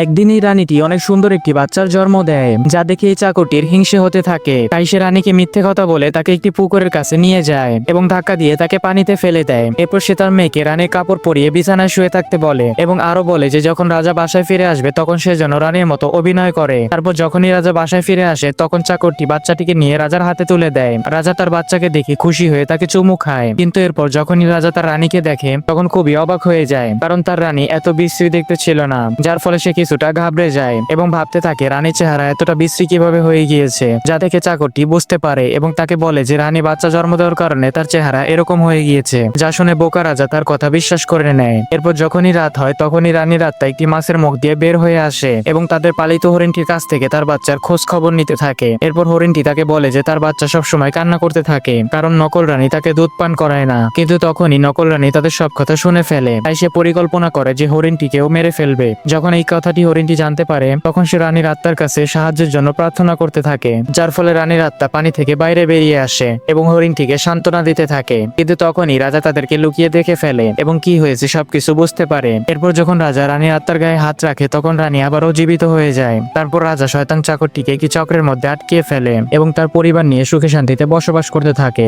একদিনই রানীটি অনেক সুন্দর একটি বাচ্চার জন্ম দেয়, যা দেখে এই চাকরটির হিংসে হতে থাকে। তাই সে রানীকে মিথ্যে কথা বলে তাকে একটি পুকুরের কাছে নিয়ে যায় এবং ধাক্কা দিয়ে তাকে পানিতে ফেলে দেয়। এরপর সে তার মেয়েকে রানীর কাপড় পরিয়ে বিছানায় শুয়ে থাকতে বলে এবং আরো বলে যে যখন রাজা বাসায় ফিরে আসবে তখন সে যেন রানীর মতো অভিনয় করে। তারপর যখনই রাজা বাসায় ফিরে আসে তখন চাকরটি বাচ্চাটিকে নিয়ে রাজার হাতে তুলে দেয়। রাজা তার বাচ্চাকে দেখে খুশি হয়ে তাকে চুমু খায়, কিন্তু এরপর যখনই রাজা তার রানীকে দেখে তখন খুবই অবাক হয়ে যায়, কারণ তার রানী এত বিশ্রী দেখতে ছিল না, যার ফলে সে কিছুটা ঘাবড়ে যায় এবং ভাবতে থাকে রানীর চেহারা এতটা বিশ্রী কিভাবে হয়ে গিয়েছে, যা দেখে চাকরটি বুঝতে পারে এবং তাকে বলে যে রানী বাচ্চা জন্ম দেওয়ার কারণে তার চেহারা এরকম হয়ে গিয়েছে। যা শুনে বোকা রাজা তার কথা বিশ্বাস করে নেয়। এরপর যখনই রাত হয় তখনই রানীর আত্মা একটি মাছের মুখ দিয়ে বের হয়ে আসে এবং তাদের পালিত হরিণটির কাছ থেকে তার বাচ্চার খোঁজ খবর নিতে থাকে। এরপর হরিণটি তাকে বলে যে তার বাচ্চা সবসময় কান্না করতে থাকে কারণ নকল রানী তাকে দুধ পান করায় না, কিন্তু তখনই নকল রানী তাদের সব কথা শুনে ফেলে। তাই সে পরিকল্পনা করে যে হরিণটিকেও মেরে ফেলবে। যখন এই কথাটি হরিণটি জানতে পারে তখন সে রানীর আত্মার কাছে সাহায্যের জন্য প্রার্থনা করতে থাকে, যার ফলে রানীর আত্মা পানি থেকে বাইরে বেরিয়ে আসে এবং হরিণটিকে সান্ত্বনা দিতে থাকে। কিন্তু তখনই রাজা তাদেরকে লুকিয়ে দেখে ফেলে এবং কি হয়েছে সবকিছু বুঝতে পারে। এরপর যখন রাজা রানীর আত্মার গায়ে হাত রাখে তখন রানী আবারও জীবিত হয়ে যায়। তারপর রাজা শয়তান চাকরটিকে একটি চক্রের মধ্যে আটকিয়ে ফেলে এবং তার পরিবার নিয়ে সুখে শান্তিতে বসবাস করতে থাকে।